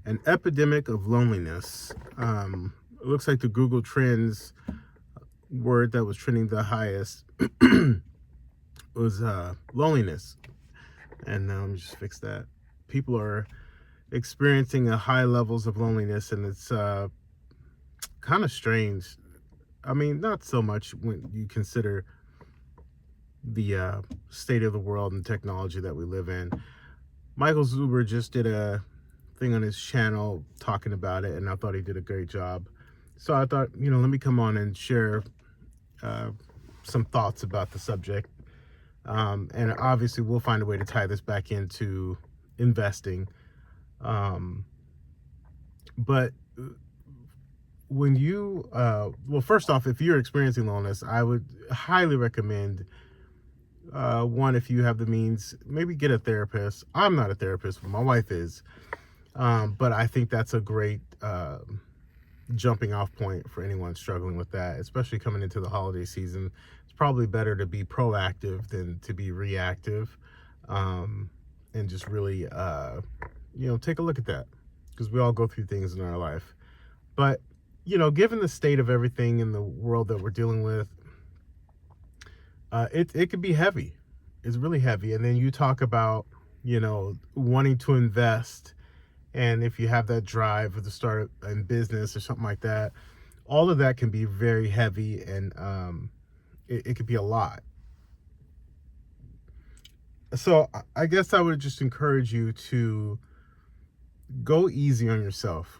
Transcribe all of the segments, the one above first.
An epidemic of loneliness. It looks like the Google Trends word that was trending the highest was loneliness. And now let me just fix that. People are experiencing a high levels of loneliness, and it's kind of strange. I mean, not so much when you consider the state of the world and technology that we live in. Michael Zuber just did a thing on his channel talking about it, and I thought he did a great job. So I thought, let me come on and share uh, some thoughts about the subject. And obviously, we'll find a way to tie this back into investing. Um, but when you, well, first off, if you're experiencing loneliness, I would highly recommend one, if you have the means, maybe get a therapist. I'm not a therapist, but my wife is. But I think that's a great jumping off point for anyone struggling with that, especially coming into the holiday season. It's probably better to be proactive than to be reactive, and just really, take a look at that, because we all go through things in our life. But, given the state of everything in the world that we're dealing with, it could be heavy. It's really heavy. And then you talk about, wanting to invest, and if you have that drive to start in business or something like that, all of that can be very heavy, and it could be a lot. So I guess I would just encourage you to go easy on yourself.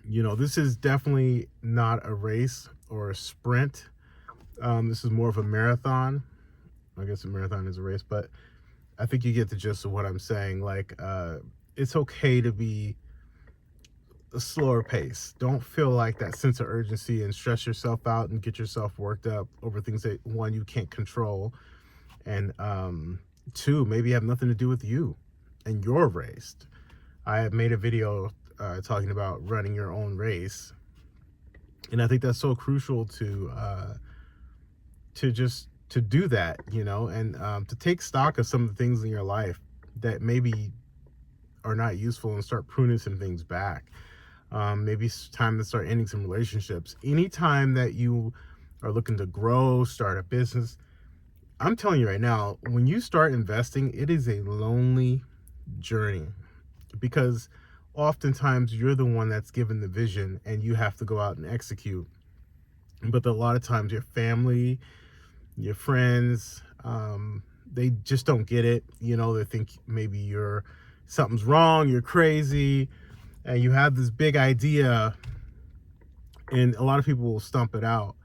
This is definitely not a race or a sprint. This is more of a marathon. I guess a marathon is a race, but I think you get the gist of what I'm saying. Like, it's okay to be a slower pace. Don't feel like that sense of urgency and stress yourself out and get yourself worked up over things that, one, you can't control, and two, maybe have nothing to do with you and your race. I have made a video talking about running your own race, and I think that's so crucial to do that, and to take stock of some of the things in your life that maybe are not useful, and start pruning some things back. Maybe it's time to start ending some relationships. Anytime that you are looking to grow, start a business, I'm telling you right now, when you start investing, it is a lonely journey, because oftentimes you're the one that's given the vision and you have to go out and execute. But a lot of times your family, your friends, they just don't get it. They think maybe something's wrong, you're crazy, and you have this big idea, and a lot of people will stump it out.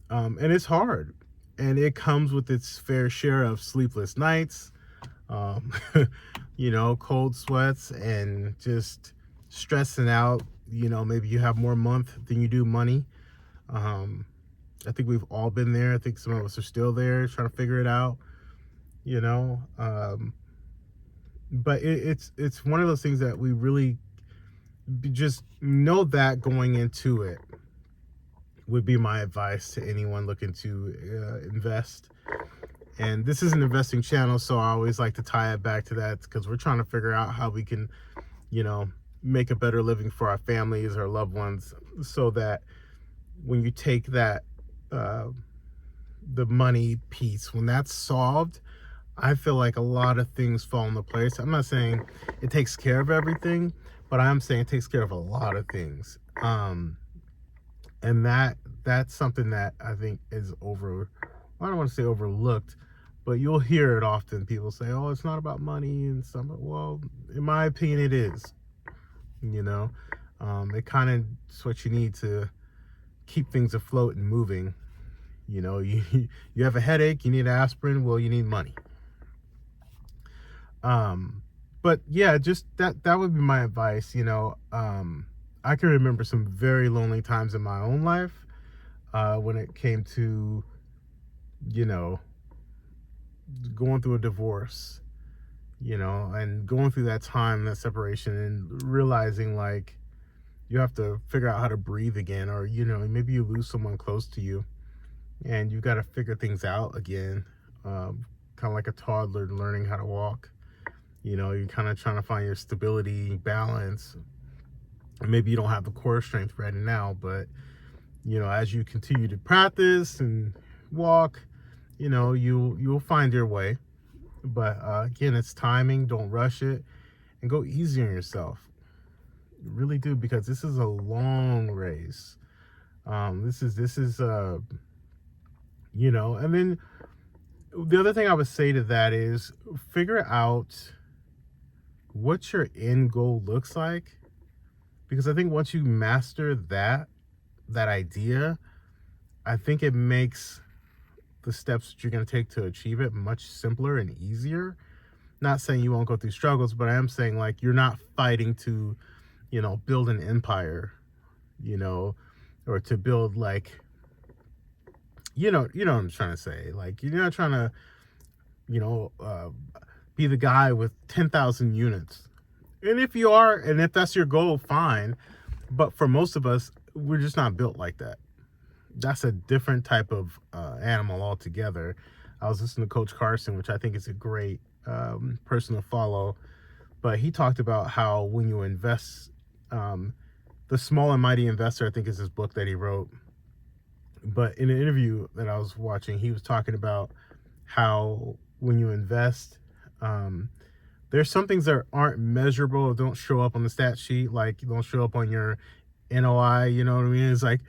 And it's hard, and it comes with its fair share of sleepless nights, um, cold sweats, and just stressing out. Maybe you have more month than you do money. Um, I think we've all been there. I think some of us are still there trying to figure it out, you know. But it's one of those things that we really just know that going into it would be my advice to anyone looking to invest. And this is an investing channel, so I always like to tie it back to that, because we're trying to figure out how we can, make a better living for our families, our loved ones, so that when you take that, the money piece, when that's solved, I feel like a lot of things fall into place. I'm not saying it takes care of everything, but I'm saying it takes care of a lot of things. And that's something that I think is I don't want to say overlooked, but you'll hear it often. People say, "Oh, it's not about money," and stuff. Well, in my opinion, it is. It kind of is what you need to keep things afloat and moving. You you have a headache, you need aspirin. Well, you need money. But yeah, just that would be my advice. I can remember some very lonely times in my own life, when it came to, you know, going through a divorce, and going through that time, that separation, and realizing, like, you have to figure out how to breathe again, or, maybe you lose someone close to you and you got to figure things out again. Kind of like a toddler learning how to walk. You know, you're kind of trying to find your stability, balance. Maybe you don't have the core strength right now, but you know, as you continue to practice and walk, you know, you'll find your way. But again, it's timing. Don't rush it, and go easy on yourself. You really do, because this is a long race. This is you know. And then the other thing I would say to that is figure out what your end goal looks like, because I think once you master that idea, I think it makes the steps that you're going to take to achieve it much simpler and easier. Not saying you won't go through struggles, but I am saying, like, you're not fighting to, you know, build an empire, you know, or to build, like, you know what I'm trying to say. Like, you're not trying to, you know, be the guy with 10,000 units. And if you are, and if that's your goal, fine. But for most of us, we're just not built like that. That's a different type of animal altogether. I was listening to Coach Carson, which I think is a great person to follow. But he talked about how when you invest, The Small and Mighty Investor, I think is his book that he wrote. But in an interview that I was watching, he was talking about how when you invest, there's some things that aren't measurable, don't show up on the stat sheet, like don't show up on your NOI, you know what I mean? It's like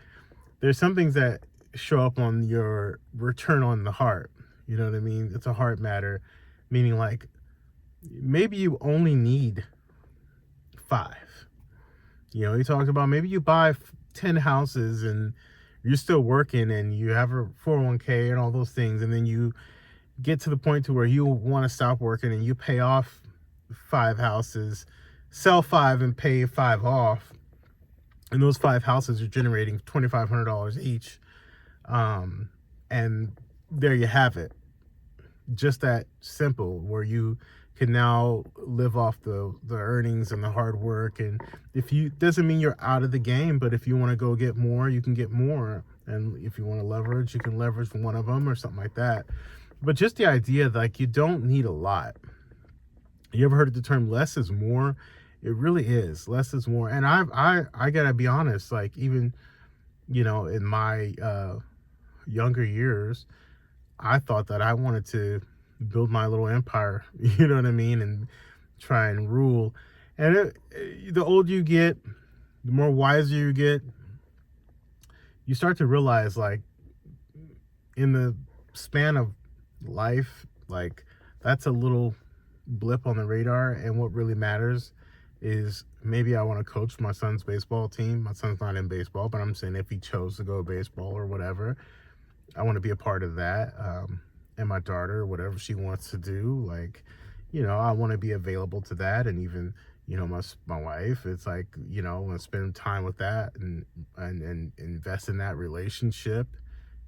there's some things that show up on your return on the heart, you know what I mean? It's a heart matter, meaning like maybe you only need 5. You know, he talked about maybe you buy 10 houses and you're still working and you have a 401k and all those things, and then you get to the point to where you want to stop working and you pay off 5 houses, sell 5 and pay 5 off, and those 5 houses are generating $2,500 each, and there you have it. Just that simple, where you can now live off the earnings and the hard work. And if you, doesn't mean you're out of the game, but if you want to go get more, you can get more. And if you want to leverage, you can leverage from one of them or something like that. But just the idea, like, you don't need a lot. You ever heard the term less is more? It really is. Less is more. And I gotta be honest, like, even, you know, in my younger years, I thought that I wanted to build my little empire, you know what I mean, and try and rule. And the older you get, the more wiser you get, you start to realize, like, in the span of life, like, that's a little blip on the radar. And what really matters is maybe I want to coach my son's baseball team. My son's not in baseball, but I'm saying if he chose to go baseball or whatever, I want to be a part of that. And my daughter, whatever she wants to do, like, you know, I want to be available to that. And even, you know, my wife, it's like, you know, I want to spend time with that and invest in that relationship.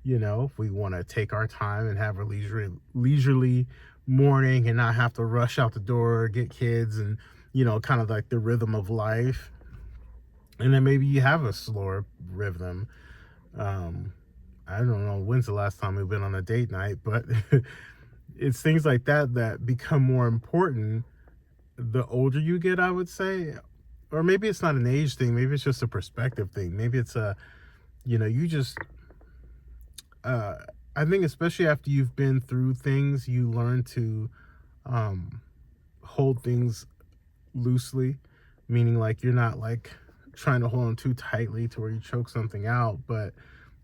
You know, if we want to take our time and have a leisurely morning and not have to rush out the door, get kids, and, you know, kind of like the rhythm of life. And then maybe you have a slower rhythm. I don't know when's the last time we've been on a date night, but it's things like that that become more important the older you get, I would say. Or maybe it's not an age thing. Maybe it's just a perspective thing. Maybe it's a, you know, you just, I think especially after you've been through things, you learn to hold things loosely, meaning like you're not like trying to hold them too tightly to where you choke something out, but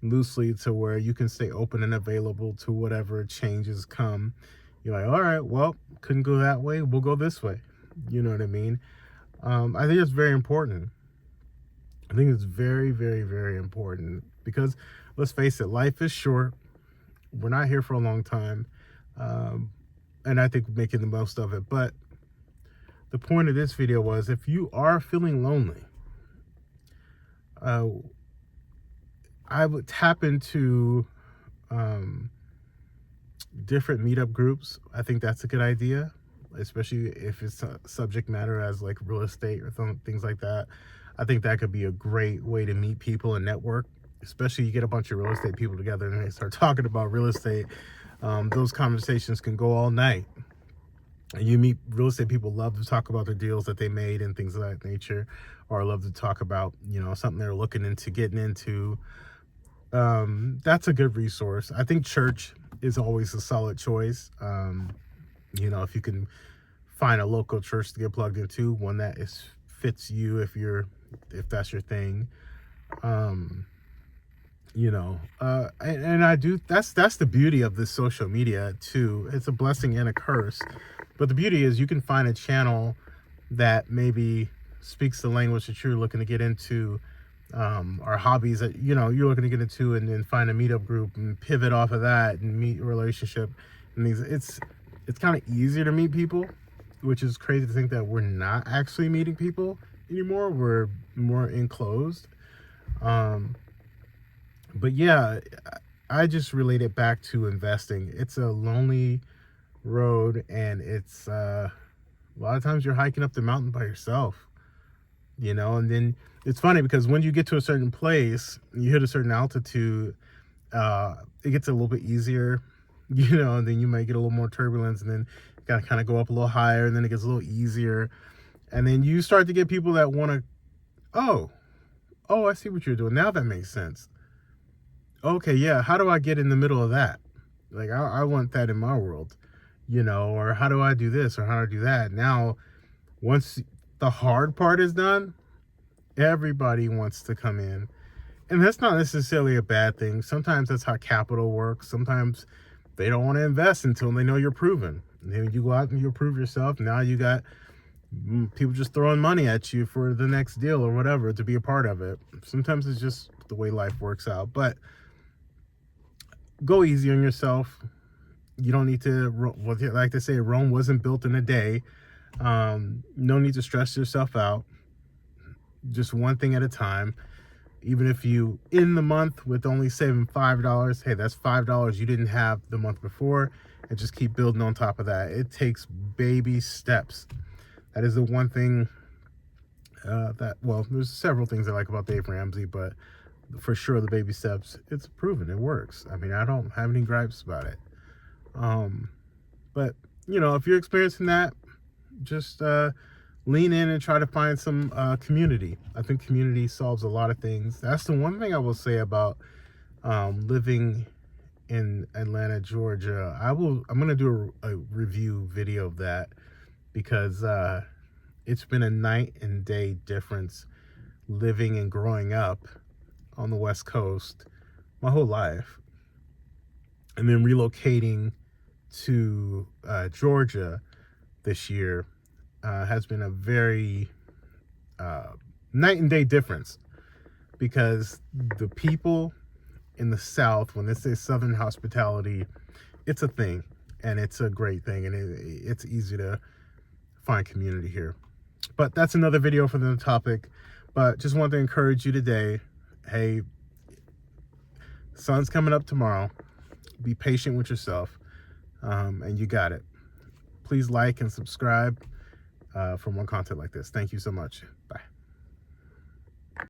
loosely to where you can stay open and available to whatever changes come. You're like, all right, well, couldn't go that way, we'll go this way. You know what I mean? I think it's very important. I think it's very, very, very important, because let's face it, life is short. We're not here for a long time. And I think making the most of it. But the point of this video was, if you are feeling lonely, I would tap into different meetup groups. I think that's a good idea, especially if it's a subject matter as like real estate or things like that. I think that could be a great way to meet people and network, especially you get a bunch of real estate people together and they start talking about real estate. Those conversations can go all night. And you meet real estate people love to talk about their deals that they made and things of that nature, or love to talk about, something they're looking into getting into. That's a good resource. I think church is always a solid choice. If you can find a local church to get plugged into, one that fits you, if that's your thing. And I do, that's the beauty of this social media too. It's a blessing and a curse, but the beauty is you can find a channel that maybe speaks the language that you're looking to get into, or hobbies that you're looking to get into, and then find a meetup group and pivot off of that and meet a relationship. And it's kind of easier to meet people, which is crazy to think that we're not actually meeting people anymore. We're more enclosed. But yeah, I just relate it back to investing. It's a lonely road, and it's a lot of times you're hiking up the mountain by yourself, and then it's funny because when you get to a certain place, you hit a certain altitude, it gets a little bit easier, and then you might get a little more turbulence, and then you gotta kind of go up a little higher, and then it gets a little easier. And then you start to get people that want to, oh, I see what you're doing. Now that makes sense. Okay, yeah, how do I get in the middle of that? Like, I want that in my world, or how do I do this, or how do I do that? Now, once the hard part is done, everybody wants to come in. And that's not necessarily a bad thing. Sometimes that's how capital works. Sometimes they don't want to invest until they know you're proven. And then you go out and you prove yourself. Now you got people just throwing money at you for the next deal or whatever to be a part of it. Sometimes it's just the way life works out. But go easy on yourself. You don't need to, like they say, Rome wasn't built in a day. No need to stress yourself out. Just one thing at a time. Even if you in the month with only saving $5, hey, that's $5 you didn't have the month before, and just keep building on top of that. It takes baby steps. That is the one thing there's several things I like about Dave Ramsey, but for sure the baby steps, it's proven it works. I mean, I don't have any gripes about it. But if you're experiencing that, just lean in and try to find some community. I think community solves a lot of things. That's the one thing I will say about living in Atlanta, Georgia. I'm going to do a review video of that, because it's been a night and day difference living and growing up on the West Coast my whole life, and then relocating to Georgia this year has been a very night and day difference, because the people in the South, when they say Southern hospitality, it's a thing, and it's a great thing, and it's easy to find community here. But that's another video for the topic. But just wanted to encourage you today. Hey, sun's coming up tomorrow. Be patient with yourself, and you got it. Please like and subscribe for more content like this. Thank you so much. Bye.